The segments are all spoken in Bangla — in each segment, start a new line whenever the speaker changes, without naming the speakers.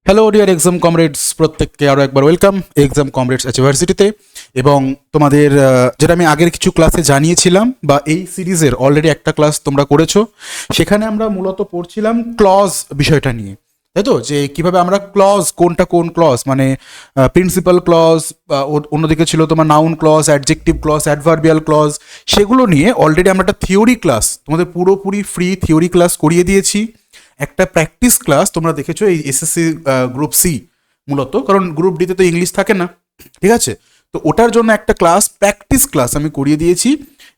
হ্যালো ডিয়ার এক্সাম কমরেডস, প্রত্যেককে আরও একবার ওয়েলকাম এক্সাম কমরেডস ইউনিভার্সিটিতে। এবং তোমাদের যেটা আমি আগের কিছু ক্লাসে জানিয়েছিলাম বা এই সিরিজের অলরেডি একটা ক্লাস তোমরা করেছো, সেখানে আমরা মূলত পড়ছিলাম ক্লজ বিষয়টা নিয়ে, তাই তো? যে কিভাবে আমরা ক্লজ, কোনটা কোন ক্লজ, মানে প্রিন্সিপাল ক্লজ, অন্যদিকে ছিল তোমার noun clause, adjective clause, adverbial clause, সেগুলো নিয়ে অলরেডি আমরা একটা থিওরি ক্লাস তোমাদের পুরোপুরি ফ্রি থিওরি ক্লাস করিয়ে দিয়েছি। একটা প্র্যাকটিস ক্লাস তোমরা দেখেছো এই এসএসসি গ্রুপ সি, মূলত কারণ গ্রুপ ডিতে তো ইংলিশ থাকে না, ঠিক আছে? তো ওটার জন্য একটা ক্লাস, প্র্যাকটিস ক্লাস আমি করিয়ে দিয়েছি।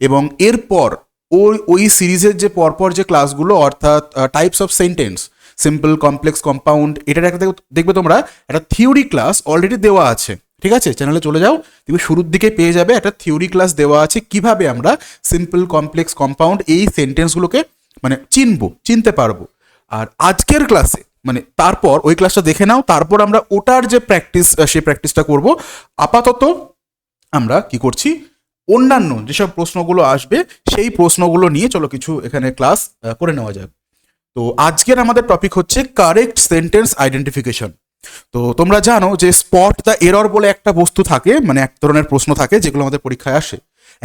এবং এরপর ওই সিরিজের যে পরপর যে ক্লাসগুলো, অর্থাৎ types of sentence, simple, complex, compound, এটার একটা দেখবে তোমরা একটা থিওরি ক্লাস অলরেডি দেওয়া আছে, ঠিক আছে? চ্যানেলে চলে যাও, তুমি শুরুর দিকে পেয়ে যাবে একটা থিওরি ক্লাস দেওয়া আছে কিভাবে আমরা সিম্পল, কমপ্লেক্স, কম্পাউন্ড এই সেন্টেন্সগুলোকে মানে চিনতে পারবো। আর আজকের ক্লাসে মানে তারপর ওই ক্লাসটা দেখে নাও, তারপর আমরা ওটার যে প্র্যাকটিস সেই প্র্যাকটিসটা করব। আপাতত আমরা কি করছি, অন্যান্য যেসব প্রশ্নগুলো আসবে সেই প্রশ্নগুলো নিয়ে চলো কিছু এখানে ক্লাস করে নেওয়া যাক। তো আজকের আমাদের টপিক হচ্ছে কারেক্ট সেন্টেন্স আইডেন্টিফিকেশন। তো তোমরা জানো যে স্পট দ্য এরর বলে একটা বস্তু থাকে, মানে এক ধরনের প্রশ্ন থাকে যেগুলো আমাদের পরীক্ষায় আসে।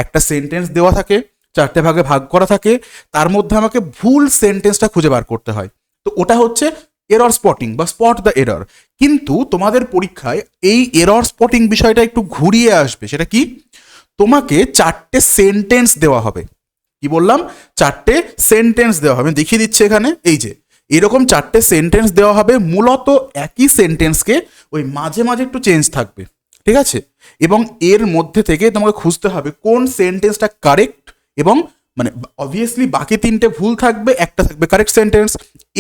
একটা সেন্টেন্স দেওয়া থাকে, চারটে ভাগে ভাগ করা থাকে, তার মধ্যে আমাকে ভুল সেন্টেন্সটা খুঁজে বার করতে হয়। তো ওটা হচ্ছে এরর স্পটিং বা স্পট দ্য এরর। কিন্তু তোমাদের পরীক্ষায় এই এরর স্পটিং বিষয়টা একটু ঘুরিয়ে আসবে। সেটা কি? তোমাকে চারটে সেন্টেন্স দেওয়া হবে। কি বললাম? চারটে সেন্টেন্স দেওয়া হবে, দেখিয়ে দিচ্ছে এখানে। এই যে এরকম চারটে সেন্টেন্স দেওয়া হবে, মূলত একই সেন্টেন্সকে ওই মাঝে মাঝে একটু চেঞ্জ থাকবে, ঠিক আছে? এবং এর মধ্যে থেকে তোমাকে খুঁজতে হবে কোন সেন্টেন্সটা কারেক্ট, এবং মানে অবভিয়াসলি বাকি তিনটে ভুল থাকবে, একটা থাকবে কারেক্ট সেন্টেন্স।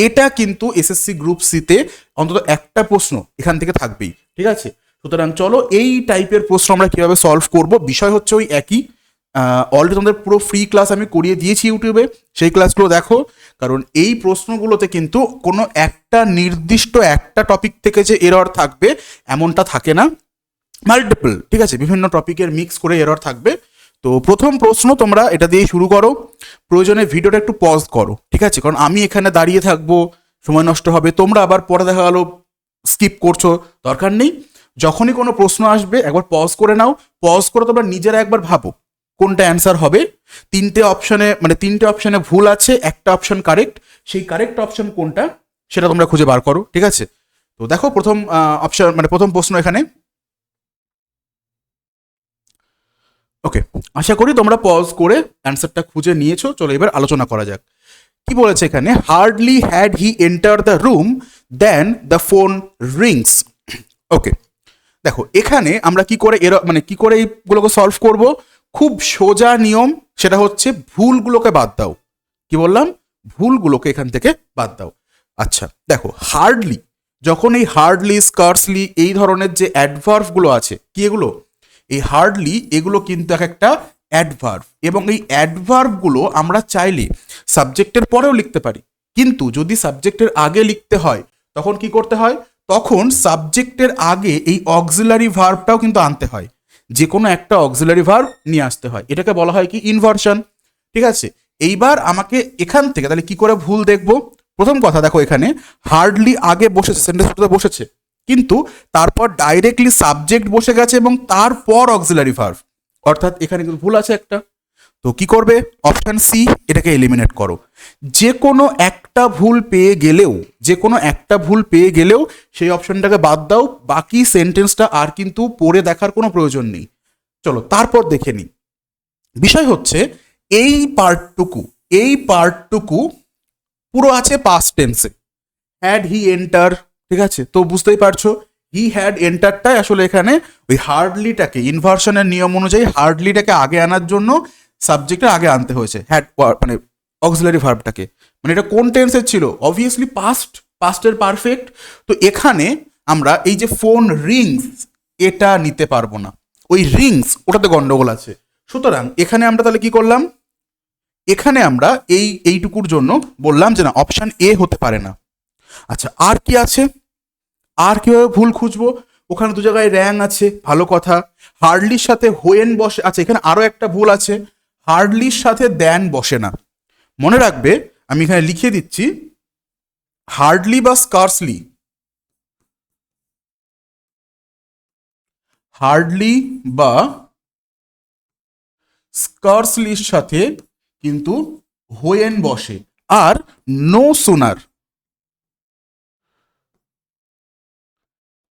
এটা কিন্তু এসএসসি গ্রুপ সিতে অন্তত একটা প্রশ্ন এখান থেকে থাকবেই, ঠিক আছে? সুতরাং চলো এই টাইপের প্রশ্ন আমরা কিভাবে সলভ করব, বিষয় হচ্ছে ওই একই। অলরেডি তোমাদের পুরো ফ্রি ক্লাস আমি করিয়ে দিয়েছি ইউটিউবে, সেই ক্লাসগুলো দেখো। কারণ এই প্রশ্নগুলোতে কিন্তু কোনো একটা নির্দিষ্ট একটা টপিক থেকে যে এরর থাকবে এমনটা থাকে না, মাল্টিপল, ঠিক আছে? বিভিন্ন টপিকের মিক্স করে এরর থাকবে। তো প্রথম প্রশ্ন তোমরা এটা দিয়ে শুরু করো, প্রয়োজনে ভিডিওটা একটু পজ করো, ঠিক আছে? কারণ আমি এখানে দাঁড়িয়ে থাকবো, সময় নষ্ট হবে, তোমরা আবার পরে দেখা গেলো স্কিপ করছো, দরকার নেই। যখনই কোনো প্রশ্ন আসবে একবার পজ করে নাও, পজ করে তোমরা নিজেরা একবার ভাবো কোনটা অ্যান্সার হবে। তিনটে অপশনে ভুল আছে, একটা অপশন কারেক্ট, সেই কারেক্ট অপশন কোনটা সেটা তোমরা খুঁজে বার করো, ঠিক আছে? তো দেখো প্রথম অপশন মানে প্রথম প্রশ্ন এখানে। ওকে, আশা করি তোমরা পজ করে অ্যান্সারটা খুঁজে নিয়েছো। চলো এবার আলোচনা করা যাক। কি বলেছে এখানে? Hardly had he enter the room then the phone rings. Okay, দেখো এখানে আমরা কি করে কি করে এইগুলোকে সলভ করব? খুব সোজা নিয়ম, সেটা হচ্ছে ভুলগুলোকে বাদ দাও। কি বললাম? ভুলগুলোকে এখান থেকে বাদ দাও। আচ্ছা দেখো, হার্ডলি, যখন এই হার্ডলি, স্কার্সলি এই ধরনের যে অ্যাডভার্বগুলো আছে, কি এগুলো? এই হার্ডলি এগুলো কিন্তু এক একটা অ্যাডভার্ব, এবং এই অ্যাডভার্বগুলো আমরা চাইলে সাবজেক্টের পরেও লিখতে পারি। কিন্তু যদি সাবজেক্টের আগে লিখতে হয় তখন কি করতে হয়? তখন সাবজেক্টের আগে এই অক্সিলারি ভার্বটাও কিন্তু আনতে হয়, যে কোনো একটা অক্সিলারি ভার্ব নিয়ে আসতে হয়। এটাকে বলা হয় কি? ইনভার্সন, ঠিক আছে? এইবার আমাকে এখান থেকে তাহলে কি করে ভুল দেখবো? প্রথম কথা দেখো, এখানে হার্ডলি আগে বসেছে, সেন্টেন্সটাতে বসেছে, কিন্তু তারপর ডাইরেক্টলি সাবজেক্ট বসে গেছে এবং তারপর অক্সিলারি ভার্ব, অর্থাৎ এখানে কিন্তু ভুল আছে একটা। তো কি করবে? অপশন সি, এটাকে এলিমিনেট করো। যে কোনো একটা ভুল পেয়ে গেলেও, সেই অপশনটাকে বাদ দাও, বাকি সেন্টেন্সটা আর কিন্তু পড়ে দেখার কোনো প্রয়োজন নেই। চলো তারপর দেখে নিই। বিষয় হচ্ছে এই পার্টটুকু পুরো আছে পাস্ট টেন্সে। হ্যাড হি এন্টার, ঠিক আছে? তো বুঝতেই পারছো হি হ্যাড এন্টারটাই আসলে এখানে ওই হার্ডলিটাকে, ইনভার্সনের নিয়ম অনুযায়ী হার্ডলিটাকে আগে আনার জন্য সাবজেক্টের আগে আনতে হয়েছে হ্যাড, মানে অক্সিলারি ভার্বটাকে। মানে এটা কোন টেন্সের ছিল? অবভিয়াসলি পাস্টের পারফেক্ট। তো এখানে আমরা এই যে ফোন রিংস, এটা নিতে পারবো না, ওই রিংস ওটাতে গন্ডগোল আছে। সুতরাং এখানে আমরা তাহলে কি করলাম? এখানে আমরা এইটুকুর জন্য বললাম যে না, অপশন এ হতে পারে না। আচ্ছা, আর কি আছে? আর কিভাবে ভুল খুঁজবো? ওখানে দু জায়গায় র্যাং আছে, ভালো কথা। হার্ডলির সাথে হোয়েন বসে আছে, এখানে আরো একটা ভুল আছে, হার্ডলির সাথে দ্যান বসে না। মনে রাখবে, আমি এখানে লিখে দিচ্ছি, হার্ডলি বা স্কার্সলি, হার্ডলি বা স্কার্সলির সাথে কিন্তু হোয়েন বসে, আর নো সুনার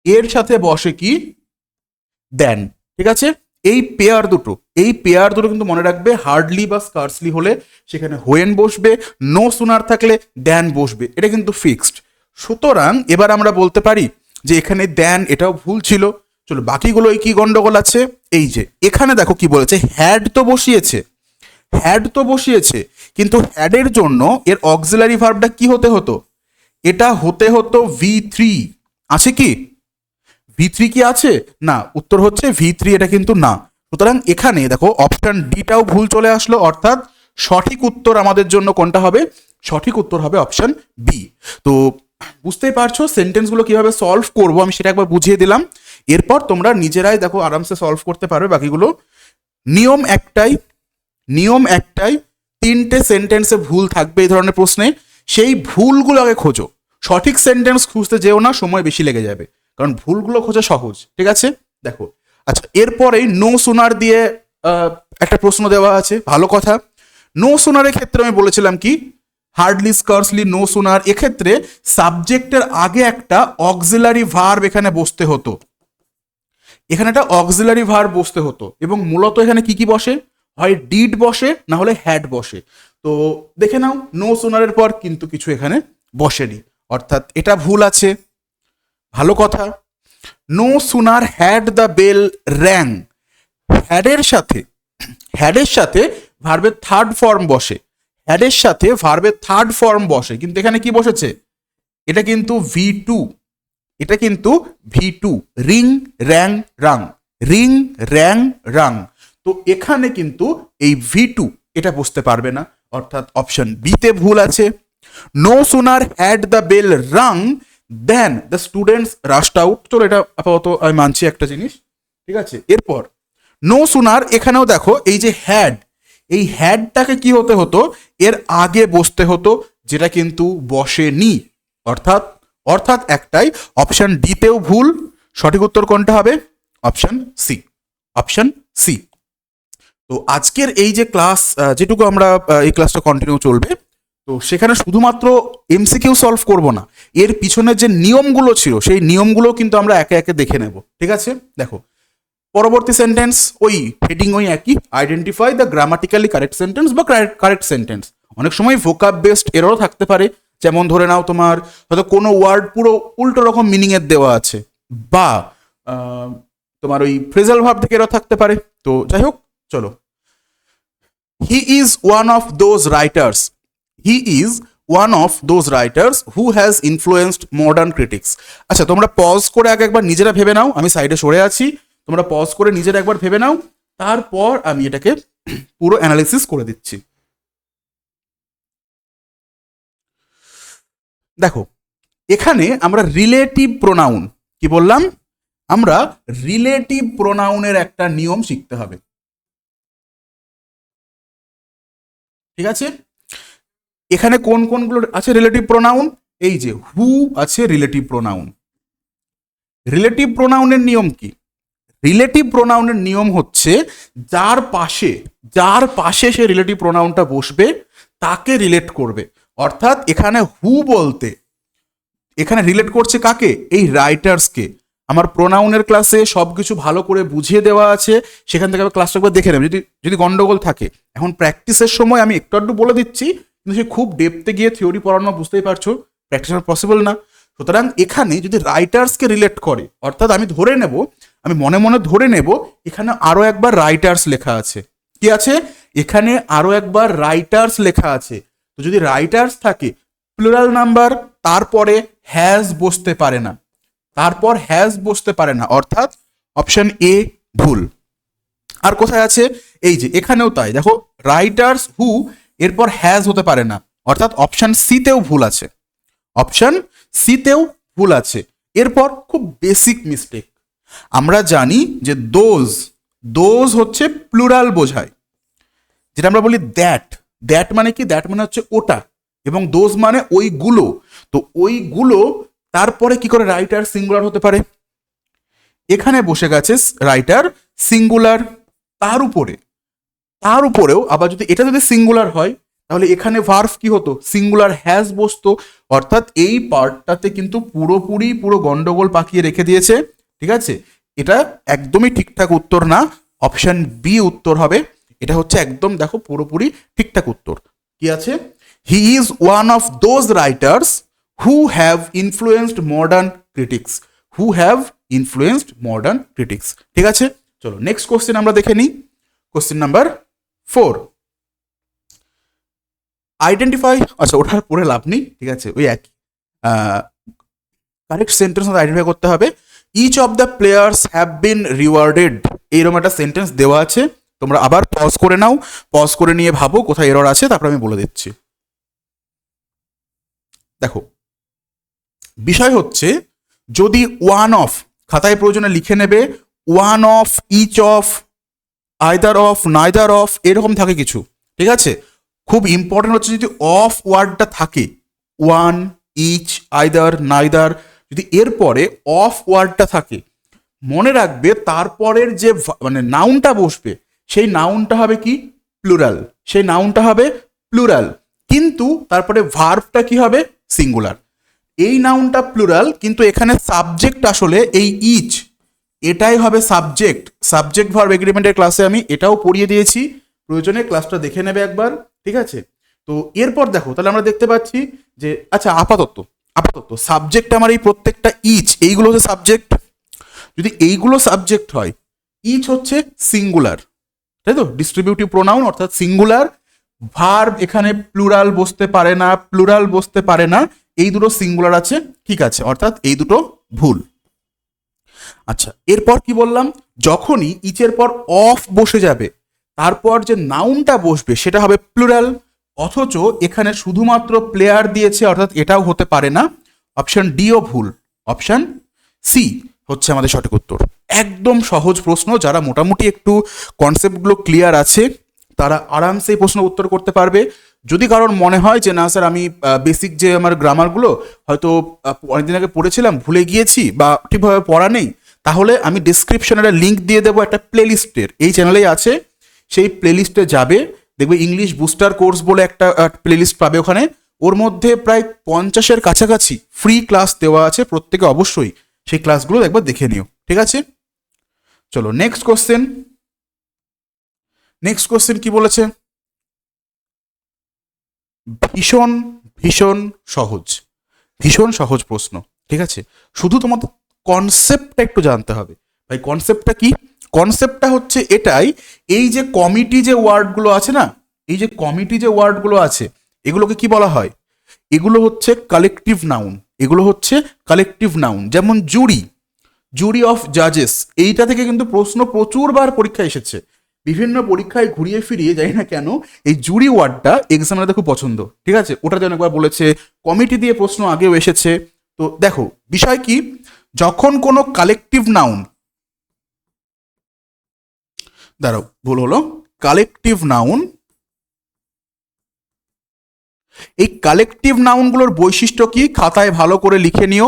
এর সাথে বসে কি দেন। ঠিক আছে, এই পেয়ার দুটো কিন্তু মনে রাখবে, হার্ডলি বা স্কার্সলি হলে সেখানে হোয়েন বসবে, নো সুনার থাকলে দেন বসবে, এটা কিন্তু ফিক্সড। সুতরাং এবার আমরা বলতে পারি যে এখানে দেন এটাও ভুল ছিল। চলো বাকিগুলো কি গন্ডগোল আছে, এই যে এখানে দেখো কি বলেছে, হ্যাড তো বসিয়েছে, কিন্তু হ্যাডের জন্য এর অক্সিলারি ভার্বটা কি হতে হতো, এটা হতে হতো V3। আছে কি V3 কি আছে? না, উত্তর হচ্ছে V3, এটা কিন্তু না। সুতরাং এখানে দেখো অপশন ডিটাও ভুল চলে আসলো, অর্থাৎ সঠিক উত্তর আমাদের জন্য কোনটা হবে, সঠিক উত্তর হবে অপশন বি। তো বুঝতেই পারছো সেন্টেন্সগুলো কিভাবে সলভ করব, আমি সেটা একবার বুঝিয়ে দিলাম। এরপর তোমরা নিজেরাই দেখো আরামসে সলভ করতে পারবে বাকিগুলো। নিয়ম একটাই, তিনটে সেন্টেন্সে ভুল থাকবে এই ধরনের প্রশ্নে, সেই ভুলগুলো আগে খোঁজো। সঠিক সেন্টেন্স খুঁজতে যেও না, সময় বেশি লেগে যাবে, কারণ ভুলগুলো খোঁজা সহজ। ঠিক আছে, দেখো আচ্ছা, এরপরেই নো সুনার দিয়ে একটা প্রশ্ন দেওয়া আছে, ভালো কথা। নো সুনারের ক্ষেত্রে আমি বলেছিলাম কি, হার্ডলি স্কার্সলি নো সুনার, এক্ষেত্রে সাবজেক্টের আগে একটা অক্সিলারি ভার্ব এখানে বসতে হতো, এবং মূলত এখানে কি বসে, হয় ডিড বসে, না হলে হ্যাড বসে। তো দেখে নাও, নো সুনারের পর কিন্তু কিছু এখানে বসেনি, অর্থাৎ এটা ভুল আছে। ভালো কথা, no sooner had the bell rang, হ্যাডের সাথে ভার্বের থার্ড ফর্ম বসে, কিন্তু এখানে কি বসেছে, এটা কিন্তু V2, রিং র্যাং রাং। তো এখানে কিন্তু এই V2 এটা বসতে পারবে না, অর্থাৎ অপশন বিতে ভুল আছে। No sooner had the bell rang then the students rushed out. চলো এটা আপাতত আমি মানছি একটা জিনিস, ঠিক আছে। এরপর নো সুনার, এখানেও দেখো এই যে হ্যাড, এই হ্যাডটাকে কি হতে হতো, এর আগে বসতে হতো, যেটা কিন্তু বসেনি, অর্থাৎ একটাই, অপশন ডিতেও ভুল। সঠিক উত্তর কোনটা হবে, অপশন সি। তো আজকের এই যে ক্লাস, যেটুকু আমরা এই ক্লাসটা কন্টিনিউ চলবে, তো সেখানে শুধুমাত্র এমসিকিউ সলভ করব না, এর পিছনে যে নিয়মগুলো ছিল সেই নিয়মগুলো কিন্তু আমরা একে একে দেখে নেব। ঠিক আছে, দেখো পরবর্তী সেন্টেন্স ওই হেডিং ওই একই, identify the grammatically correct sentence বা কারেক্ট সেন্টেন্স। অনেক সময় ভোকাব বেসড এরও থাকতে পারে, যেমন ধরে নাও তোমার হয়তো কোনো ওয়ার্ড পুরো উল্টো রকম মিনিং এর দেওয়া আছে, বা তোমার ওই ফ্রেজাল ভার্ব থেকে এরও থাকতে পারে। তো যাই হোক, চলো। He is one of those writers who has influenced modern critics. আচ্ছা, তোমরা পজ করে আগে একবার নিজেরা ভেবে নাও, আমি সাইডে সরে আছি, তোমরা পজ করে নিজেরা একবার ভেবে নাও, তারপর আমি এটাকে পুরো অ্যানালিসিস করে দিচ্ছি। দেখো এখানে আমরা রিলেটিভ প্রোনাউন, কি বললাম, আমরা রিলেটিভ প্রোনাউনের একটা নিয়ম শিখতে হবে। ঠিক আছে, এখানে কোনগুলো আছে রিলেটিভ প্রোনাউন, এই যে হু আছে রিলেটিভ প্রোনাউন। রিলেটিভ প্রোনাউনের নিয়ম কি, রিলেটিভ প্রোনাউনের নিয়ম হচ্ছে যার পাশে সে রিলেটিভ প্রোনাউনটা বসবে তাকে রিলেট করবে। অর্থাৎ এখানে হু বলতে এখানে রিলেট করছে কাকে, এই রাইটার্সকে। আমার প্রোনাউনের ক্লাসে সবকিছু ভালো করে বুঝিয়ে দেওয়া আছে, সেখান থেকে আমি ক্লাসটা একবার দেখে নেব যদি গন্ডগোল থাকে। এখন প্র্যাকটিসের সময় আমি একটু বলে দিচ্ছি, কিন্তু সে খুব ডেপথে গিয়ে থিওরি পড়ানো, বুঝতেই পারছো প্র্যাকটিস পসিবল না। সুতরাং এখানে যদি রাইটার্সকে রিলেট করে, অর্থাৎ আমি মনে মনে ধরে নেব এখানে আরো একবার রাইটার্স লেখা আছে। কি আছে, এখানে আরো একবার রাইটার্স লেখা আছে। তো যদি রাইটার্স থাকে, প্লুরাল নাম্বার, তারপরে হ্যাজ বসতে পারে না, অর্থাৎ অপশন এ ভুল। আর কোথায় আছে, এই যে এখানেও তাই, দেখো রাইটার্স হু এরপর হ্যাজ হতে পারে না, অর্থাৎ অপশন সিতেও ভুল আছে। এরপর খুব বেসিক মিস্টেক, আমরা জানি যে দোজ হচ্ছে প্লুরাল বোঝায়, যেটা আমরা বলি দ্যাট মানে কি, দ্যাট মানে হচ্ছে ওটা, এবং দোজ মানে ওইগুলো। তো ওইগুলো তারপরে কি করে রাইটার সিঙ্গুলার হতে পারে, এখানে বসে গেছে রাইটার সিঙ্গুলার, তার উপরেও আবার যদি এটা যদি সিঙ্গুলার হয় তাহলে এখানে ভার্ব কি হতো, সিঙ্গুলার হ্যাজ বসতো। অর্থাৎ এই পার্টটাতে কিন্তু পুরো গন্ডগোল পাকিয়ে রেখে দিয়েছে। ঠিক আছে, এটা একদমই ঠিকঠাক উত্তর না, অপশন বি উত্তর হবে। এটা হচ্ছে একদম দেখো পুরোপুরি ঠিকঠাক উত্তর। কি আছে, he is one of those writers who have influenced modern critics, who have influenced modern critics. ঠিক আছে, চলো নেক্সট কোশ্চেন আমরা দেখে নিই। কোশ্চেন নাম্বার 4, আইডেন্টিফাই, আচ্ছা ওটার পরে লাভ নেই, ঠিক আছে, ওই একই কারেক্ট সেন্টেন্স আইডেন্টিফাই করতে হবে। Each of the players have been rewarded, এইরকম একটা সেন্টেন্স দেওয়া আছে, তোমরা আবার পজ করে নাও, পজ করে নিয়ে ভাবো কোথায় এরর আছে, তারপর আমি বলে দিচ্ছি। দেখো বিষয় হচ্ছে যদি ওয়ান অফ, খাতায় প্রয়োজনে লিখে নেবে, one of, each of, either of, neither of, এরকম থাকে কিছু। ঠিক আছে, খুব ইম্পর্টেন্ট হচ্ছে যদি অফ ওয়ার্ডটা থাকে, ওয়ান, ইচ, আইদার, নাইদার, যদি এরপরে অফ ওয়ার্ডটা থাকে, মনে রাখবে তারপরের যে মানে নাউনটা বসবে সেই নাউনটা হবে কি, প্লুরাল, সেই নাউনটা হবে প্লুরাল, কিন্তু তারপরে ভার্বটা কি হবে, সিঙ্গুলার। এই নাউনটা প্লুরাল, কিন্তু এখানে সাবজেক্ট আসলে এই ইচ, এটাই হবে সাবজেক্ট। সাবজেক্ট ভার্ব এগ্রিমেন্টের ক্লাসে আমি এটাও পড়িয়ে দিয়েছি, প্রয়োজনে ক্লাসটা দেখে নেবে একবার। ঠিক আছে, তো এরপর দেখো তাহলে আমরা দেখতে পাচ্ছি যে আচ্ছা আপাতত সাবজেক্ট আমার এই প্রত্যেকটা ইচ, এইগুলো হচ্ছে সাবজেক্ট। যদি এইগুলো সাবজেক্ট হয়, ইচ হচ্ছে সিঙ্গুলার, তাই তো, ডিস্ট্রিবিউটিভ প্রোনাউন অর্থাৎ সিঙ্গুলার, ভার্ব এখানে প্লুরাল বসতে পারে না, এই দুটো সিঙ্গুলার আছে। ঠিক আছে, অর্থাৎ এই দুটো ভুল। আচ্ছা এরপর কি বললাম, যখনই ইচের পর অফ বসে যাবে তারপর যে নাউনটা বসবে সেটা হবে প্লুরাল, অথচ এখানে শুধুমাত্র প্লেয়ার দিয়েছে, অর্থাৎ এটাও হতে পারে না। অপশন ডিও ভুল, অপশন সি হচ্ছে আমাদের সঠিক উত্তর। একদম সহজ প্রশ্ন, যারা মোটামুটি একটু কনসেপ্টগুলো ক্লিয়ার আছে তারা আরামসে এই প্রশ্ন উত্তর করতে পারবে। যদি কারোর মনে হয় যে না স্যার আমি বেসিক যে আমার গ্রামারগুলো হয়তো অনেকদিন আগে পড়েছিলাম ভুলে গিয়েছি বা ঠিকভাবে পড়া নেই, তাহলে আমি ডিসক্রিপশনে লিঙ্ক দিয়ে দেবো একটা প্লেলিস্টের, এই চ্যানেলেই আছে, সেই প্লেলিস্টে যাবে, দেখবে ইংলিশ বুস্টার কোর্স বলে একটা প্লেলিস্ট পাবে ওখানে, ওর মধ্যে প্রায় 50-এর কাছাকাছি ফ্রি ক্লাস দেওয়া আছে, প্রত্যেকে অবশ্যই সেই ক্লাসগুলো একবার দেখে নিও। ঠিক আছে, চলো নেক্সট কোশ্চেন কি বলেছে, ভীষণ ভীষণ সহজ, ভীষণ সহজ প্রশ্ন। ঠিক আছে, শুধু তোমাদের কনসেপ্টটা একটু জানতে হবে। ভাই কনসেপ্টটা কি, কনসেপ্টটা হচ্ছে এটাই, এই যে কমিটি যে ওয়ার্ডগুলো আছে না, এই যে কমিটি যে ওয়ার্ডগুলো আছে এগুলোকে কি বলা হয়, এগুলো হচ্ছে কালেকটিভ নাউন, এগুলো হচ্ছে কালেকটিভ নাউন। যেমন জুরি অফ জাজেস, এইটা থেকে কিন্তু প্রশ্ন প্রচুরবার পরীক্ষায় এসেছে, বিভিন্ন পরীক্ষায় ঘুরিয়ে ফিরিয়ে, জানি না কেন এই জুরি ওয়ার্ডটা এক্সামিনারদের খুব পছন্দ। ঠিক আছে, ওটা যেন একবার বলেছে, কমিটি দিয়ে প্রশ্ন আগেও এসেছে। তো দেখো বিষয় কি, যখন কোনো কালেকটিভ নাউন, দাঁড়াও ভুল হলো, কালেকটিভ নাউন, এই কালেকটিভ নাউনগুলোর বৈশিষ্ট্য কি খাতায় ভালো করে লিখে নিও।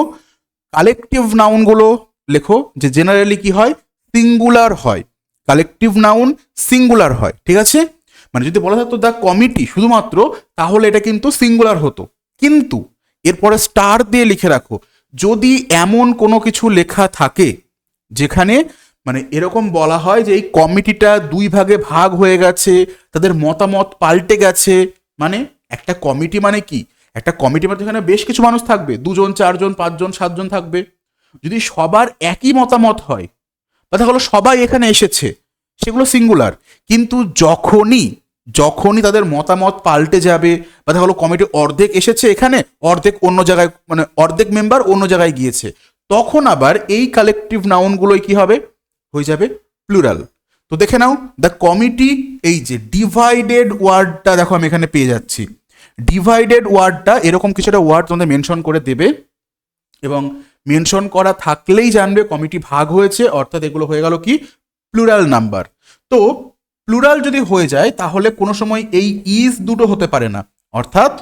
কালেকটিভ নাউনগুলো লেখো যে জেনারেলি কি হয়, সিঙ্গুলার হয়, কালেকটিভ নাউন সিঙ্গুলার হয়। ঠিক আছে, মানে যদি বলা থাকতো দ্য কমিটি শুধুমাত্র, তাহলে এটা কিন্তু সিঙ্গুলার হতো, কিন্তু এরপরে স্টার দিয়ে লিখে রাখো যদি এমন কোনো কিছু লেখা থাকে যেখানে মানে এরকম বলা হয় যে এই কমিটিটা দুই ভাগে ভাগ হয়ে গেছে, তাদের মতামত পাল্টে গেছে, মানে একটা কমিটি মানে কি, একটা কমিটি মানে এখানে বেশ কিছু মানুষ থাকবে, 2জন 4জন 5জন 7জন থাকবে, যদি সবার একই মতামত হয় বা দেখা গেলো সবাই এখানে এসেছে, সেগুলো সিঙ্গুলার। কিন্তু যখনই তাদের মতামত পাল্টে যাবে বা দেখা গেলো কমিটি অর্ধেক এসেছে এখানে, অর্ধেক অন্য জায়গায়, মানে অর্ধেক মেম্বার অন্য জায়গায় গিয়েছে, তখন আবার এই কালেকটিভ নাউনগুলোই কি হবে, হয়ে যাবে প্লুরাল। তো দেখে নাও দ্য কমিটি, এই যে ডিভাইডেড ওয়ার্ডটা দেখো আমি এখানে পেয়ে যাচ্ছি, ডিভাইডেড ওয়ার্ডটা এরকম কিছুটা ওয়ার্ড তোমাদের মেনশন করে দেবে, এবং মেনশন করা থাকলেই জানবে কমিটি ভাগ হয়েছে, অর্থাৎ এগুলো হয়ে গেল কি প্লুরাল নাম্বার। তো প্লুরাল যদি হয়ে যায় তাহলে কোনো সময় এই ইজ দুটো হতে পারে না, অর্থাৎ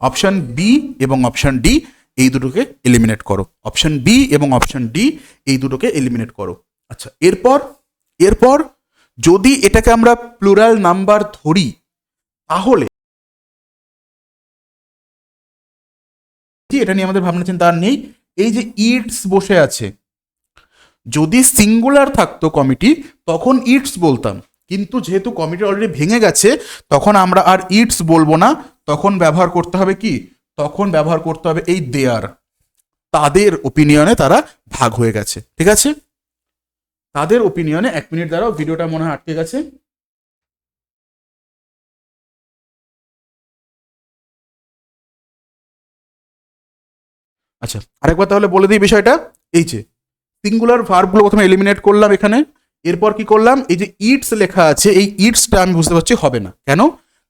অপশন বি এবং অপশন ডি এই দুটোকে এলিমিনেট করো, অপশন বি এবং অপশন ডি এই দুটোকে এলিমিনেট করো। আচ্ছা, এরপর যদি এটাকে আমরা প্লুরাল নাম্বার ধরি তাহলে এটা নিয়ে আমাদের ভাবনা চিন্তা আর নেই। এই যে ইটস বসে আছে, যদি সিঙ্গুলার থাকতো কমিটি তখন ইটস বলতাম, কিন্তু যেহেতু কমিটি অলরেডি ভেঙে গেছে তখন আমরা আর ইটস বলবো না, তখন ব্যবহার করতে হবে কি, তখন ব্যবহার করতে হবে এই দেয়ার। তাদের ওপিনিয়নে তারা ভাগ হয়ে গেছে, ঠিক আছে, তাদের ওপিনিয়নে। 1 মিনিট দ্বারা ভিডিওটা মনে হয় আটকে গেছে। আচ্ছা, আরেকবার তাহলে বলে দিই বিষয়টা। এই যে সিঙ্গুলার ভার্বগুলো প্রথমে এলিমিনেট করলাম এখানে, এরপর কি করলাম, এই যে ইটস লেখা আছে এই ইটসটা আমি বুঝতে পারছি হবে না, কেন,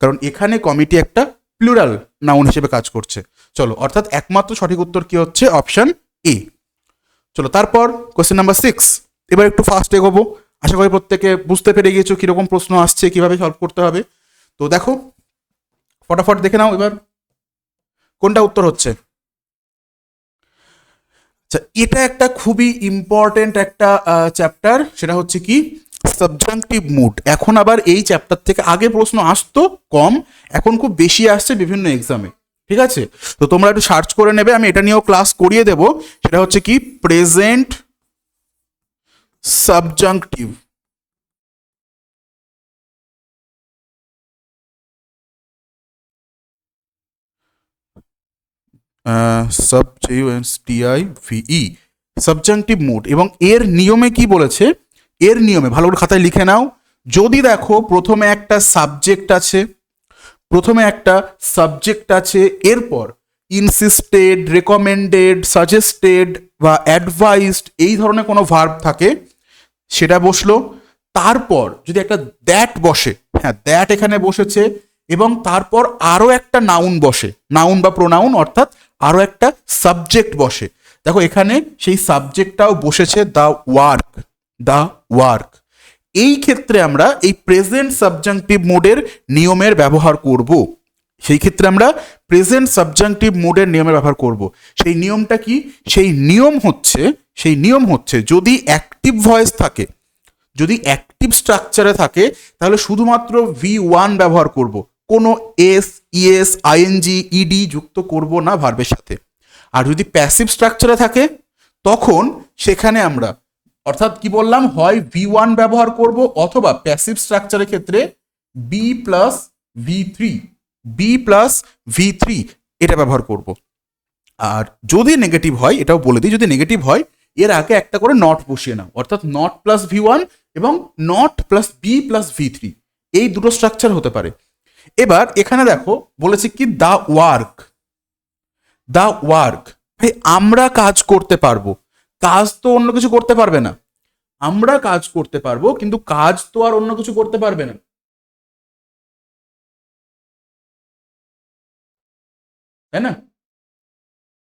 কারণ এখানে কমিটি একটা প্লুরাল নাউন হিসেবে কাজ করছে। চলো, অর্থাৎ একমাত্র সঠিক উত্তর কি হচ্ছে, অপশন এ। চলো তারপর কোশ্চেন নাম্বার 6। এবার একটু ফাস্ট এগোবো, আশা করি প্রত্যেকে বুঝতে পেরে গিয়েছো কিরকম প্রশ্ন আসছে, কিভাবে সলভ করতে হবে। তো দেখো ফটাফট দেখে নাও এবার কোনটা উত্তর হচ্ছে। আচ্ছা, এটা একটা খুবই ইম্পর্টেন্ট একটা চ্যাপ্টার, সেটা হচ্ছে কি সাবজাংটিভ মুড। এখন আবার এই চ্যাপ্টার থেকে আগে প্রশ্ন আসতো কম, এখন খুব বেশি আসছে বিভিন্ন এক্সামে, ঠিক আছে। তো তোমরা একটু সার্চ করে নেবে, আমি এটা নিয়েও ক্লাস করিয়ে দেবো। সেটা হচ্ছে কি present subjunctive. Subjective subjunctive mood. এবং এর নিয়মে কি বলেছে, এর নিয়মে ভালো করে খাতায় লিখে নাও। যদি দেখো প্রথমে একটা সাবজেক্ট আছে, এরপর ইনসিস্টেড, রেকমেন্ডেড, সাজেস্টেড বা অ্যাডভাইসড এই ধরনের কোনো ভার্ব থাকে, সেটা বসলো। তারপর যদি একটা দ্যাট বসে, হ্যাঁ দ্যাট এখানে বসেছে, এবং তারপর আরও একটা নাউন বসে, নাউন বা প্রোনাউন, অর্থাৎ আরও একটা সাবজেক্ট বসে। দেখো এখানে সেই সাবজেক্টটাও বসেছে দ্য ওয়ার্ক। এই ক্ষেত্রে আমরা এই প্রেজেন্ট সাবজাংটিভ মোডের নিয়মের ব্যবহার করব। সেই ক্ষেত্রে আমরা প্রেজেন্ট সাবজাংটিভ মোডের নিয়মের ব্যবহার করব। সেই নিয়মটা কি, সেই নিয়ম হচ্ছে যদি অ্যাক্টিভ ভয়েস থাকে, যদি অ্যাক্টিভ স্ট্রাকচারে থাকে, তাহলে শুধুমাত্র V1 ব্যবহার করব, কোনো এস, ইএস, আইএনজি, ইডি যুক্ত করব না ভার্বের সাথে। আর যদি প্যাসিভ স্ট্রাকচারে থাকে তখন সেখানে আমরা, অর্থাৎ কি বললাম, হয় V1 ব্যবহার করব অথবা প্যাসিভ স্ট্রাকচারের ক্ষেত্রে B+V3 এটা ব্যবহার করব। আর যদি নেগেটিভ হয়, এটাও বলে দিই, যদি নেগেটিভ হয় এর আগে একটা করে নট বসিয়ে নাও, অর্থাৎ নট প্লাস V1 এবং নট প্লাস B+V3 এই দুটো স্ট্রাকচার হতে পারে। এবার এখানে দেখো বলেছে কি দ্য ওয়ার্ক। ভাই আমরা কাজ করতে পারবো, কাজ তো অন্য কিছু করতে পারবে না। আমরা কাজ করতে পারবো কিন্তু কাজ তো আর অন্য কিছু করতে পারবে না, তাই না?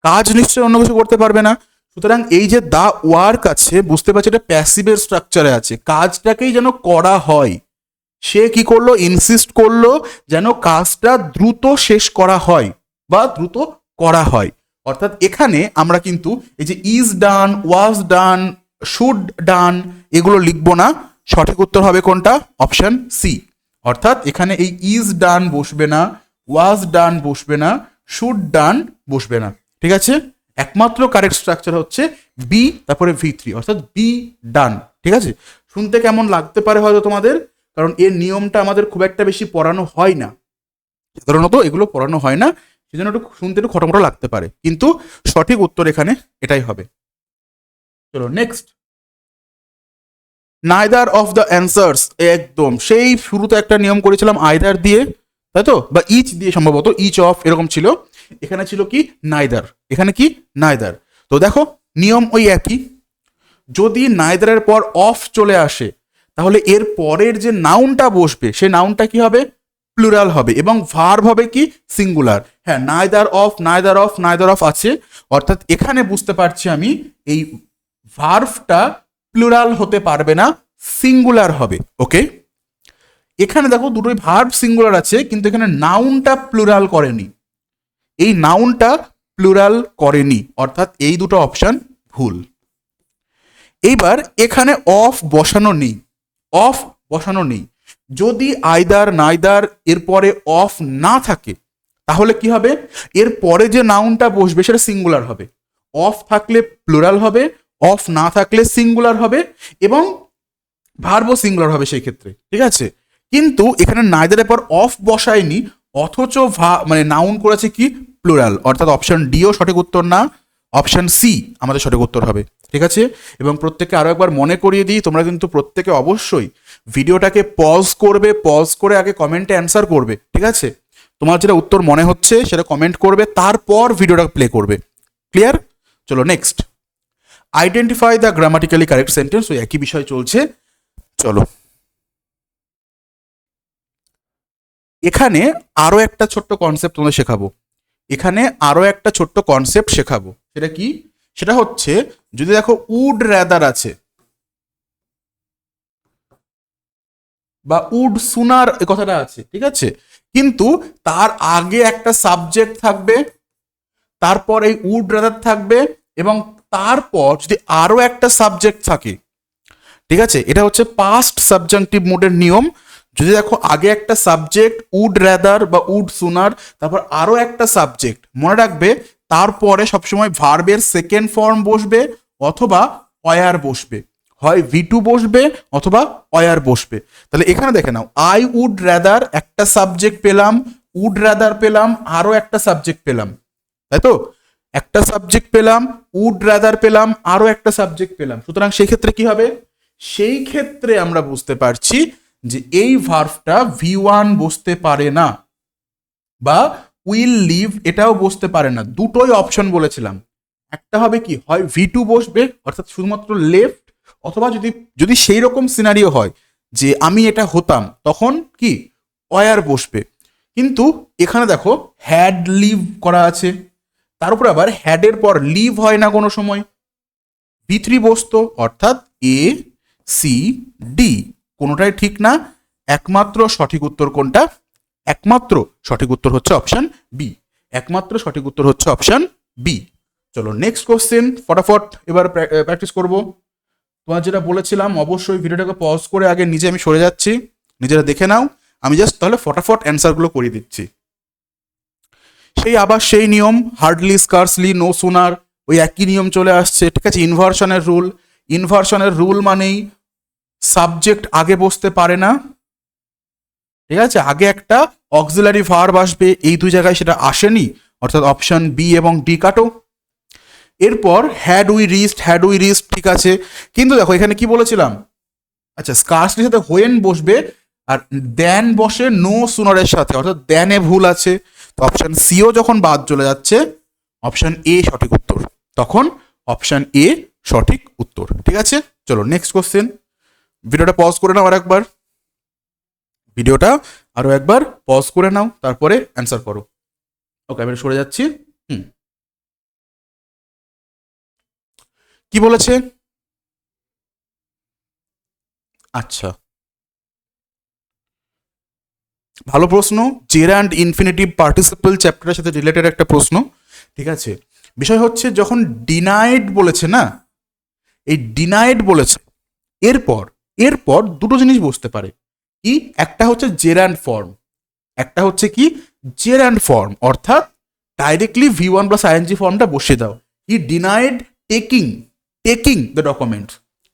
কাজ নিশ্চয়ই অন্য কিছু করতে পারবে না। সুতরাং এই যে দা ওয়ার্ক আছে, বুঝতে পারছি এটা প্যাসিভের স্ট্রাকচারে আছে, কাজটাকেই যেন করা হয়। সে কি করলো, ইনসিস্ট করলো যেন কাজটা দ্রুত শেষ করা হয় বা দ্রুত করা হয়। অর্থাৎ এখানে আমরা কিন্তু এই যে is done, was done, should ডান এগুলো লিখবো না। সঠিক উত্তর হবে কোনটা, অপশন সি। অর্থাৎ এখানে এই ইজ ডান বসবে না, ওয়াজ ডান বসবে না, শুড ডান বসবে না, ঠিক আছে। একমাত্র কারেক্ট স্ট্রাকচার হচ্ছে বি, তারপরে V3, অর্থাৎ বি ডান, ঠিক আছে। শুনতে কেমন লাগতে পারে হয়তো তোমাদের, কারণ এর নিয়মটা আমাদের খুব একটা বেশি পড়ানো হয় না, সাধারণত এগুলো পড়ানো হয় না, সেজন্য একটু শুনতে একটু খটোমটো লাগতে পারে, কিন্তু সঠিক উত্তর এখানে এটাই হবে। চলো next, neither of the answers. একদম সেই শুরুতে একটা নিয়ম করেছিলাম আইদার দিয়ে, তাই তো, বা ইচ দিয়ে, সম্ভবত ইচ অফ এরকম ছিল। এখানে ছিল কি নাইদার, এখানে কি নাইদার। তো দেখো নিয়ম ওই একই, যদি নাইদারের পর অফ চলে আসে তাহলে এর পরের যে নাউনটা বসবে সে নাউনটা কি হবে, প্লুরাল হবে, এবং ভার্ব হবে কি সিঙ্গুলার। হ্যাঁ নাইদার অফ আছে, অর্থাৎ এখানে বুঝতে পারছি আমি এই ভার্বটা প্লুরাল হতে পারবে না, সিঙ্গুলার হবে। ওকে, এখানে দেখো দুটোই ভার্ব সিঙ্গুলার আছে কিন্তু এখানে নাউনটা প্লুরাল করেনি। এই নাউনটা প্লুরাল করেনি, অর্থাৎ এই দুটো অপশন ভুল। এইবার এখানে অফ বসানো নেই, অফ বসানো নেই। যদি আইদার নাইদার এরপরে অফ না থাকে তাহলে কি হবে, এর পরে যে নাউনটা বসবে সেটা সিঙ্গুলার হবে। অফ থাকলে প্লুরাল হবে, অফ না থাকলে সিঙ্গুলার হবে, এবং ভার্বও সিঙ্গুলার হবে সেই ক্ষেত্রে, ঠিক আছে। কিন্তু এখানে নাইদারের পর অফ বসায়নি, অথচ মানে নাউন করেছে কি প্লুরাল, অর্থাৎ অপশন ডিও সঠিক উত্তর না, অপশন সি আমাদের সঠিক উত্তর হবে, ঠিক আছে। এবং প্রত্যেককে আরো একবার মনে করিয়ে দিই, তোমরা কিন্তু প্রত্যেকে অবশ্যই ভিডিওটাকে পজ করবে, পজ করে আগে কমেন্টে অ্যান্সার করবে, ঠিক আছে। তোমার যেটা উত্তর মনে হচ্ছে সেটা কমেন্ট করবে, তারপর ভিডিওটা প্লে করবে। ক্লিয়ার? চলো next, identify the grammatically correct sentence. ওই একই বিষয় চলছে, চলো। এখানে আরো একটা ছোট্ট কনসেপ্ট তোমাদের শেখাবো, এখানে আরো একটা ছোট্ট কনসেপ্ট শেখাবো। সেটা কি? সেটা হচ্ছে, যদি দেখো উড র্যাদার আছে বা উড সুনার এ কথাটা আছে, ঠিক আছে, কিন্তু তার আগে একটা সাবজেক্ট থাকবে, তারপর এই উড র্যাদার থাকবে, এবং তারপর যদি আরো একটা সাবজেক্ট থাকে, ঠিক আছে, এটা হচ্ছে পাস্ট সাবজাংটিভ মোডের নিয়ম। যদি দেখো আগে একটা সাবজেক্ট উড র্যাদার বা উড সুনার, তারপর আরো একটা সাবজেক্ট, মনে রাখবে তারপরে সবসময় ভার্বের সেকেন্ড ফর্ম বসবে অথবা অয়ার বসবে, হয় V2 বসবে অথবা অয়ার বসবে। তাহলে এখানে দেখে নাও, আই উড র্যাদার একটা সাবজেক্ট পেলাম, উড র্যাদার পেলাম, আরো একটা সাবজেক্ট পেলাম, তাই তো, একটা সাবজেক্ট পেলাম, উড র্যাদার পেলাম, আরো একটা সাবজেক্ট পেলাম। সুতরাং সেই ক্ষেত্রে কি হবে, সেই ক্ষেত্রে আমরা বুঝতে পারছি যে এই ভার্বটা V1 বসতে পারে না, বা উইল লিভ এটাও বসতে পারে না। দুটোই অপশন বলেছিলাম, একটা হবে কি, হয় V2 বসবে অর্থাৎ শুধুমাত্র লেফট, অথবা যদি যদি সেই রকম সিনারিও হয় যে আমি এটা হতাম, তখন কি অয়ার বসবে। কিন্তু এখানে দেখো হ্যাড লিভ করা আছে, তার উপর আবার হ্যাডের পর লিভ হয় না কোনো সময়, V3 বসতো, অর্থাৎ এ সি ডি কোনোটাই ঠিক না। একমাত্র সঠিক উত্তর কোনটা? একমাত্র সঠিক উত্তর হচ্ছে অপশন বি, একমাত্র সঠিক উত্তর হচ্ছে অপশন বি। চলো নেক্সট কোশ্চেন, ফটাফট এবার প্র্যাকটিস করব। তোমার যেটা বলেছিলাম, অবশ্যই ভিডিওটাকে পজ করে আগে নিজে আমি সরে যাচ্ছি, নিজেরা দেখে নাও, আমি জাস্ট তাহলে ফটাফট অ্যান্সারগুলো করিয়ে দিচ্ছি। সেই আবার সেই নিয়ম, হার্ডলি, স্কার্সলি, নো সুনার, ওই একই নিয়ম চলে আসছে, ঠিক আছে। ইনভার্সনের রুল, ইনভার্সনের রুল মানেই সাবজেক্ট আগে বসতে পারে না, ঠিক আছে, আগে একটা অক্সিলারি ভার্ব আসবে, এই দুই জায়গায় সেটা আসেনি, অর্থাৎ অপশন বি এবং ডি কাটো। এরপর had we wrist, had we wrist, ঠিক আছে, কিন্তু দেখো এখানে কি বলেছিলাম, আচ্ছা স্কার্সলির সাথে হোয়েন বসবে, আর দেন বসে নো সুনারের সাথে, অর্থাৎ দেনে ভুল আছে, তো অপশন সিও যখন বাদ চলে যাচ্ছে, অপশন এ সঠিক উত্তর, তখন অপশন এ সঠিক উত্তর, ঠিক আছে। চলো নেক্সট কোশ্চেন, ভিডিওটা পজ করে নাও আর একবার, ভিডিওটা আরো একবার পজ করে নাও, তারপরে অ্যান্সার করো। ওকে, আমি সরে যাচ্ছি। কি বলেছে? আচ্ছা, ভালো প্রশ্ন, জেরান্ড ইনফিনিটিভ পার্টিসিপল চ্যাপ্টারের সাথে রিলেটেড একটা প্রশ্ন, ঠিক আছে। বিষয় হচ্ছে যখন ডিনাইড বলেছে না, এই ডিনাইড বলেছে, এরপর এরপর দুটো জিনিস বসতে পারে, কি, একটা হচ্ছে জেরান্ড ফর্ম, একটা হচ্ছে কি জেরান্ড ফর্ম, অর্থাৎ ডাইরেক্টলি V1 প্লাস আইএনজি ফর্মটা বসিয়ে দাও। He denied taking taking the document,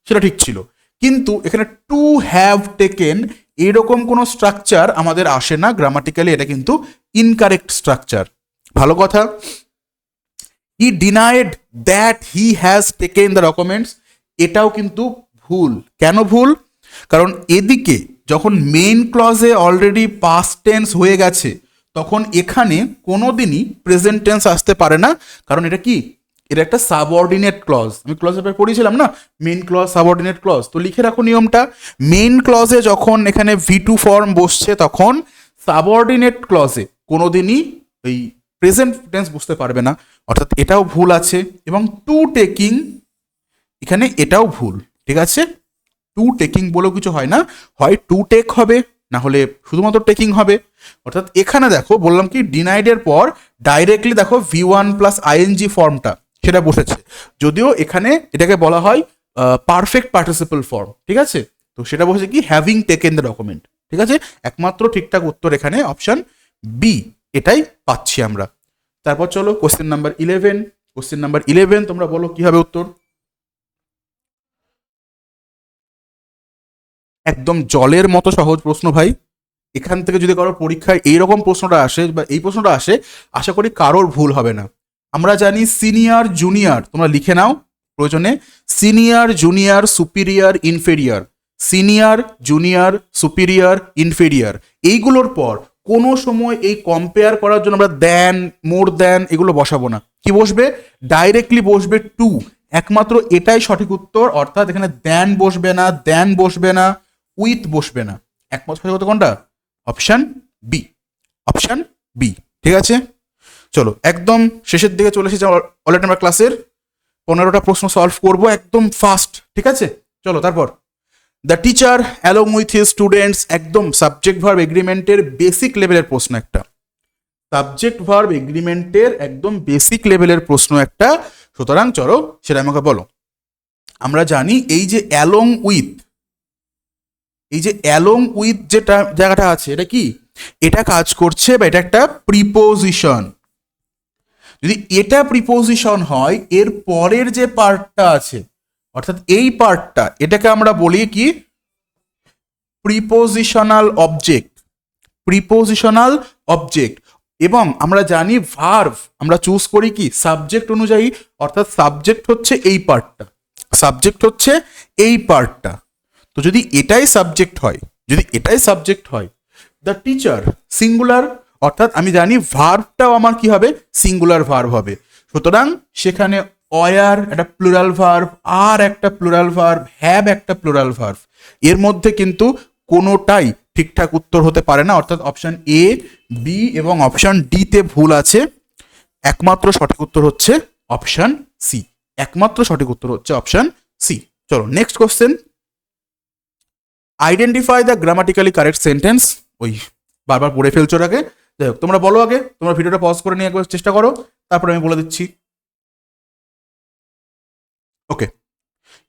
সেটা ঠিক ছিল, কিন্তু এখানে টু হ্যাভ টেকেন এরকম কোনো স্ট্রাকচার আমাদের আসে না গ্রামাটিক্যালি, এটা কিন্তু ইনকারেক্ট স্ট্রাকচার। ভালো কথা, he denied that he has taken the documents, এটাও কিন্তু ভুল। কেন ভুল? কারণ এদিকে যখন মেইন ক্লজে অলরেডি পাস্ট টেন্স হয়ে গেছে, তখন এখানে কোনোদিনই প্রেজেন্ট টেন্স আসতে পারে না, কারণ এটা কি, এটা একটা সাবঅর্ডিনেট ক্লজ। আমি ক্লজ পেপারে পড়িয়েছিলাম না, মেইন ক্লজ, সাবঅর্ডিনেট ক্লজ, তো লিখে রাখো নিয়মটা। মেইন ক্লজে যখন এখানে V2 ফর্ম বসছে, তখন সাবঅর্ডিনেট ক্লজে কোনোদিনই এই প্রেজেন্ট টেন্স বুঝতে পারবে না, অর্থাৎ এটাও ভুল আছে। এবং টু টেকিং, এখানে এটাও ভুল, ঠিক আছে। টু টেকিং বলেও কিছু হয় না, হয় টু টেক হবে, না হলে শুধুমাত্র টেকিং হবে। অর্থাৎ এখানে দেখো বললাম কি, ডিনাইডের পর ডাইরেক্টলি দেখো V1 প্লাস আইএনজি ফর্মটা সেটা বসেছে, যদিও এখানে এটাকে বলা হয় পারফেক্ট পার্টিসিপল ফর্ম, ঠিক আছে। তো সেটা বসেছে কি হ্যাভিং টেকেন দ্য ডকুমেন্ট, ঠিক আছে। একমাত্র ঠিকঠাক উত্তর এখানে অপশন বি, এটাই পাচ্ছি আমরা। তারপর চলো কোশ্চেন নাম্বার 11। কোশ্চেন নাম্বার 11 তোমরা বলো কি হবে উত্তর। একদম জলের মতো সহজ প্রশ্ন ভাই। এখান থেকে যদি কারোর পরীক্ষায় এইরকম প্রশ্নটা আসে বা এই প্রশ্নটা আসে, আশা করি কারোর ভুল হবে না। আমরা জানি সিনিয়র জুনিয়র, তোমরা লিখে নাও প্রয়োজনে, senior junior superior inferior, senior junior superior inferior, এইগুলোর পর কোনো সময় এই কম্পেয়ার করার জন্য আমরা দেন মোর দেন এগুলো বসাবো না। কি বসবে? ডাইরেক্টলি বসবে টু, একমাত্র এটাই সঠিক উত্তর। অর্থাৎ এখানে দেন বসবে না, দেন বসবে না, উইথ বসবে না। একমাত্র সঠিক উত্তর কোনটা? অপশন বি, অপশন বি, ঠিক আছে। চলো একদম শেষের দিকে চলে এসেছি অলরেডি আমরা ক্লাসের। 15টা প্রশ্ন সলভ করব একদম ফাস্ট, ঠিক আছে। চলো তারপর the teacher along with his students, একদম সাবজেক্ট ভার্ব এগ্রিমেন্টের বেসিক লেভেলের প্রশ্ন একটা, সাবজেক্ট ভার্ব এগ্রিমেন্টের একদম বেসিক লেভেলের প্রশ্ন একটা। সুতরাং চলো সেটা আমাকে বলো। আমরা জানি এই যে অ্যালং উইথ, এই যে অ্যালং উইথ যেটা জায়গাটা আছে এটা কি? এটা কাজ করছে বা এটা একটা প্রিপোজিশন। যদি এটা প্রিপোজিশন হয়, এর পরের যে পার্টটা আছে অর্থাৎ এই পার্টটা, এটাকে আমরা বলি কি? Prepositional object, prepositional object. এবং আমরা জানি ভার্ভ আমরা চুজ করি কি? সাবজেক্ট অনুযায়ী, অর্থাৎ সাবজেক্ট হচ্ছে এই পার্টটা, সাবজেক্ট হচ্ছে এই পার্টটা। তো যদি এটাই সাবজেক্ট হয়, যদি এটাই সাবজেক্ট হয়, দ্য টিচার সিঙ্গুলার, অর্থাৎ আমি জানি ভার্বটাও আমার কি হবে? সিঙ্গুলার ভার্ব হবে। সুতরাং সেখানে অয়ার একটা প্লুরাল ভার্ব, আর একটা প্লুরাল ভার্ব, হ্যাভ একটা প্লুরাল ভার্ব, এর মধ্যে কিন্তু কোনোটাই ঠিকঠাক উত্তর হতে পারে না। অর্থাৎ অপশন এ, বি এবং অপশন ডি তে ভুল আছে। একমাত্র সঠিক উত্তর হচ্ছে অপশন সি, একমাত্র সঠিক উত্তর হচ্ছে অপশন সি। চলো next question. Identify the grammatically correct sentence. ওই বারবার পড়ে ফেলছো আগে, যাই হোক তোমরা বলো আগে, তোমরা ভিডিওটা পজ করে নিয়ে একবার চেষ্টা করো, তারপরে আমি বলে দিচ্ছি। ওকে,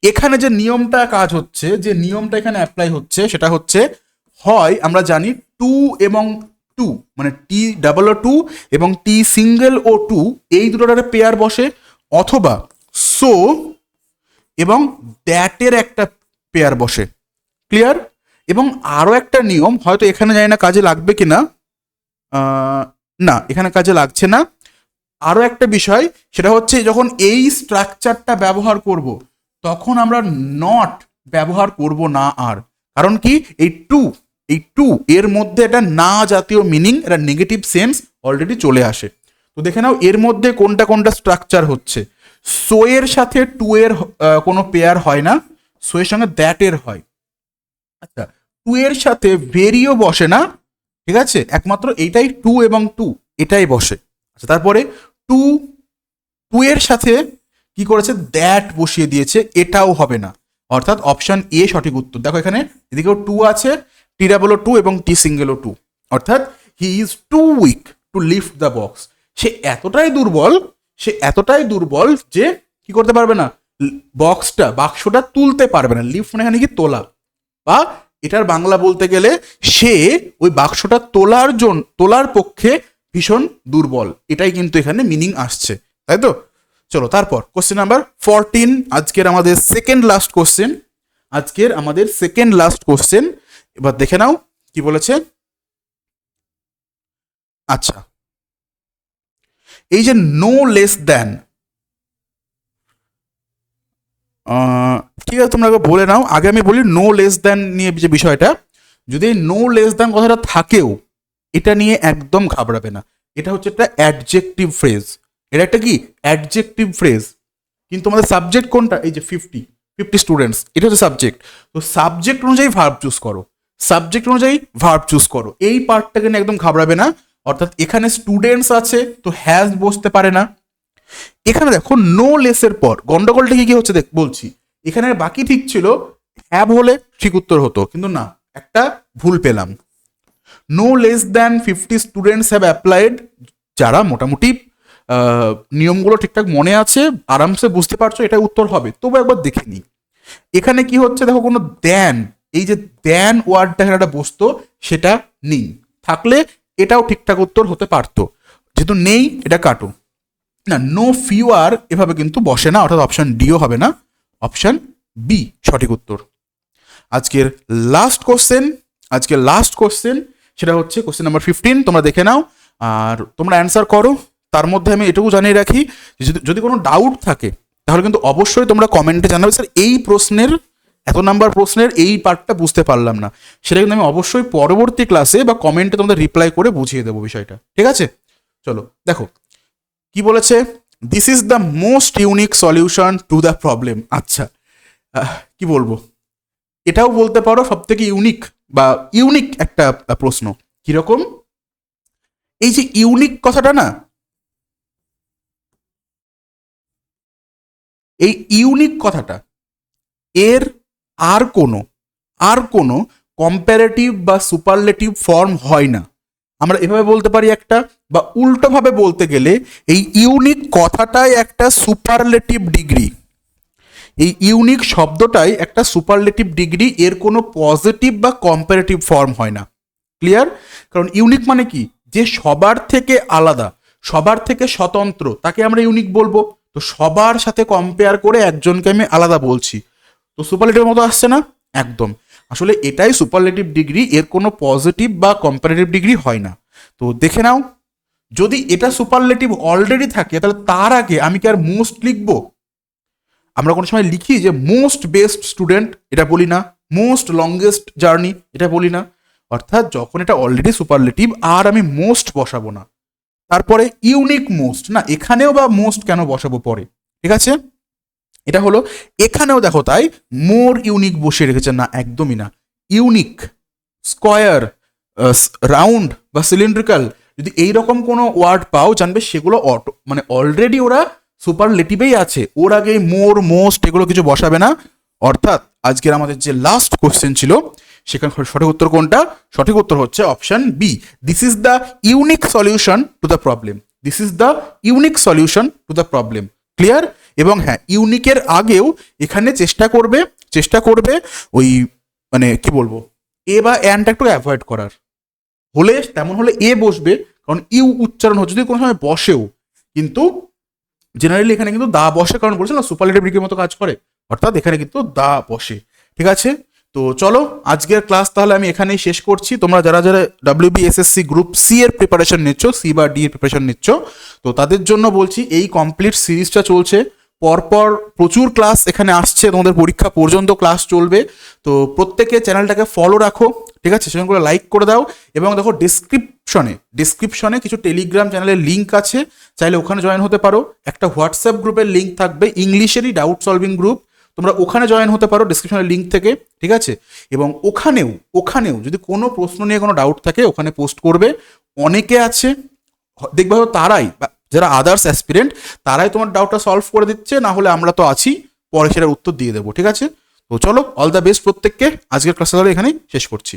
এখানে যে নিয়মটা কাজ হচ্ছে, যে নিয়মটা এখানে অ্যাপ্লাই হচ্ছে সেটা হচ্ছে, হয় আমরা জানি টু এবং টু, মানে টি ডাবল ও টু এবং টি সিঙ্গেল ও টু, এই দুটোর পেয়ার বসে, অথবা সো এবং দ্যাটের একটা পেয়ার বসে। ক্লিয়ার? এবং আরও একটা নিয়ম, হয়তো এখানে জানি না কাজে লাগবে কিনা, না এখানে কাজে লাগছে না। আরও একটা বিষয়, সেটা হচ্ছে যখন এই স্ট্রাকচারটা ব্যবহার করব, তখন আমরা নট ব্যবহার করব না আর। কারণ কি? এই টু এর মধ্যে একটা না জাতীয় মিনিং, একটা নেগেটিভ সেন্স অলরেডি চলে আসে। তো দেখে নাও এর মধ্যে কোনটা কোনটা স্ট্রাকচার হচ্ছে। সো এর সাথে টু এর কোনো পেয়ার হয় না, সো এর সঙ্গে দ্যাট এর হয়। আচ্ছা, টু এর সাথে ভেরিও বসে না, ঠিক আছে, একমাত্র এইটাই টু এবং টু এটাই বসে। আচ্ছা, তারপরে টু টু এর সাথে কি করেছে? দ্যাট বসিয়ে দিয়েছে, এটাও হবে না। অর্থাৎ অপশন এ সঠিক উত্তর। দেখো এখানে এদিকেও টু আছে, টি ডাবল ও টু এবং টি সিঙ্গেল ও টু। অর্থাৎ he is too weak to lift the box. সে এতটাই দুর্বল, সে এতটাই দুর্বল যে কি করতে পারবে না? বাক্সটা তুলতে পারবে না। লিফট মানে এখানে কি? তোলা, বা এটার বাংলা বলতে গেলে সে ওই বাক্সটা তোলার পক্ষে ভীষণ দুর্বল, এটাই কিন্তু এখানে মিনিং আসছে, তাই তো? চলো তারপর কোশ্চেন নাম্বার 14, আজকের আমাদের সেকেন্ড লাস্ট কোশ্চেন, আজকের আমাদের সেকেন্ড লাস্ট কোশ্চেন। এবার দেখে নাও কি বলেছে। আচ্ছা, এই যে নো লেস দ্যান, ঠিক আছে তোমরা বলে নাও, আগে আমি বলি নো লেস দ্যান নিয়ে যে বিষয়টা, যদি নো লেস দ্যান কথাটা থাকেও, এটা নিয়ে একদম ঘাবড়াবে না। এটা হচ্ছে একটা অ্যাডজেক্টিভ ফ্রেজ, এটা একটা কি? Adjective phrase. কিন্তু আমাদের সাবজেক্ট কোনটা? এই যে 50 স্টুডেন্টস, এটা হচ্ছে সাবজেক্ট। তো সাবজেক্ট অনুযায়ী ভার্ব চুজ করো, সাবজেক্ট অনুযায়ী ভার্ব চুজ করো, এই পার্টটাকে নিয়ে একদম ঘাবড়াবে না। অর্থাৎ এখানে স্টুডেন্টস আছে, তো হ্যাজ বসতে পারে না। এখানে দেখো নো লেসের পর গন্ডগোলটা কি হচ্ছে বলছি। এখানে বাকি ঠিক ছিল, হ্যাভ হলে ঠিক উত্তর হতো, কিন্তু না, একটা ভুল পেলাম। No less than 50 students have applied, যারা মোটামুটি নিয়মগুলো ঠিকঠাক মনে আছে, আরামসে বুঝতে পারছো এটা উত্তর হবে, তবু একবার দেখে নিই। এখানে কি হচ্ছে দেখো, কোনো দেন, এই যে দেন ওয়ার্ডটা এখানে একটা বসতো, সেটা নেই। থাকলে এটাও ঠিকঠাক উত্তর হতে পারতো, যেহেতু নেই এটা কাটো। না, নো ফিউয়ার এভাবে কিন্তু বসে না, অর্থাৎ অপশন ডিও হবে না, অপশন বি সঠিক উত্তর। আজকের লাস্ট কোশ্চেন সেটা হচ্ছে কোশ্চেন নাম্বার 15, তোমরা দেখে নাও আর তোমরা অ্যান্সার করো। তার মধ্যে আমি এটুকু জানিয়ে রাখি, যদি কোনো ডাউট থাকে তাহলে কিন্তু অবশ্যই তোমরা কমেন্টে জানাবে, স্যার এই প্রশ্নের, এত নাম্বার প্রশ্নের এই পার্টটা বুঝতে পারলাম না, সেটা কিন্তু আমি অবশ্যই পরবর্তী ক্লাসে বা কমেন্টে তোমাদের রিপ্লাই করে বুঝিয়ে দেবো বিষয়টা, ঠিক আছে? চলো দেখো কি বলেছে, this is the most unique solution to the problem. আচ্ছা, কি বলবো, এটাও বলতে পারো সব থেকে ইউনিক একটা প্রশ্ন। কিরকম? এই যে ইউনিক কথাটা না, এই ইউনিক কথাটা এর আর কোনো কম্পারেটিভ বা সুপারলেটিভ ফর্ম হয় না। আমরা এভাবে বলতে পারি একটা, বা উল্টোভাবে বলতে গেলে এই ইউনিক কথাটাই একটা সুপারলেটিভ ডিগ্রি। এই ইউনিক শব্দটাই একটা সুপারলেটিভ ডিগ্রি, এর কোনো পজিটিভ বা কম্পারেটিভ ফর্ম হয় না। ক্লিয়ার? কারণ ইউনিক মানে কি, যে সবার থেকে আলাদা, সবার থেকে স্বতন্ত্র, তাকে আমরা ইউনিক বলবো। তো সবার সাথে কম্পেয়ার করে একজনকে আমি আলাদা বলছি, তো সুপারলেটিভের মতো আসছে না? একদম। আসলে এটাই সুপারলেটিভ ডিগ্রি, এর কোনো পজিটিভ বা কম্পারেটিভ ডিগ্রি হয় না। তো দেখে নাও, যদি এটা সুপারলেটিভ অলরেডি থাকে তাহলে তার আগে আমি কি আর মোস্ট লিখবো? আমরা কোনো সময় লিখি যে মোস্ট বেস্ট স্টুডেন্ট, এটা বলি না। মোস্ট লংগেস্ট জার্নি, এটা বলি না। অর্থাৎ যখন এটা অলরেডি সুপারলেটিভ, আর আমি মোস্ট বসাবো না। তারপরে ইউনিক মোস্ট, না এখানেও বা মোস্ট কেন বসাবো পরে, ঠিক আছে? এটা হলো, এখানেও দেখো তাই মোর ইউনিক বসিয়ে রেখেছে, না একদমই না। ইউনিক, স্কোয়ার, রাউন্ড বা সিলিন্ড্রিক্যাল, যদি এইরকম কোনো ওয়ার্ড পাও, জানবে সেগুলো মানে অলরেডি ওরা সুপারলেটিভেই আছে, ওর আগে মোর, মোস্ট এগুলো কিছু বসাবে না। অর্থাৎ আজকের আমাদের যে লাস্ট কোশ্চেন ছিল, সেখানে সঠিক উত্তর কোনটা? সঠিক উত্তর হচ্ছে option B, this is the unique solution to the problem. This is the unique solution to the problem. Clear? এবং হ্যাঁ, ইউনিকের আগেও এখানে চেষ্টা করবে ওই, মানে কি বলবো, এ বা অ্যানটা একটু অ্যাভয়েড করার। হলে তেমন হলে এ বসবে, কারণ ইউ উচ্চারণ হচ্ছে, যদি কোনো সময় বসেও, কিন্তু জেনারেলি এখানে কিন্তু দা বসে, কারণ বলছে না সুপারলেটিভ ডিগ্রির মতো কাজ করে, অর্থাৎ এখানে কিন্তু দা বসে। ঠিক আছে, তো চলো আজকের ক্লাস তাহলে আমি এখানেই শেষ করছি। তোমরা যারা WBSSC গ্রুপ সি এর প্রিপারেশন নিচ্ছ, সি বা ডি এর প্রিপারেশন নিচ্ছ, তো তাদের জন্য বলছি এই কমপ্লিট সিরিজটা চলছে, পরপর প্রচুর ক্লাস এখানে আসছে, তোমাদের পরীক্ষা পর্যন্ত ক্লাস চলবে। তো প্রত্যেকে চ্যানেলটাকে ফলো রাখো, ঠিক আছে, সেখানে করে লাইক করে দাও। এবং দেখো ডিসক্রিপশনে কিছু টেলিগ্রাম চ্যানেলের লিঙ্ক আছে, চাইলে ওখানে জয়েন হতে পারো। একটা হোয়াটসঅ্যাপ গ্রুপের লিঙ্ক থাকবে, ইংলিশেরই ডাউট সলভিং গ্রুপ, তোমরা ওখানে জয়েন হতে পারো ডিসক্রিপশনের লিঙ্ক থেকে, ঠিক আছে। এবং ওখানেও যদি কোনো প্রশ্ন নিয়ে কোনো ডাউট থাকে ওখানে পোস্ট করবে। অনেকে আছে দেখবে হয়তো তারাই, যারা আদার্স অ্যাসপিরেন্ট, তারাই তোমার ডাউটটা সলভ করে দিচ্ছে, না হলে আমরা তো আছি, পরে সেটার উত্তর দিয়ে দেবো, ঠিক আছে। তো চলো, অল দ্য বেস্ট প্রত্যেককে। আজকের ক্লাসটা এখানেই শেষ করছি।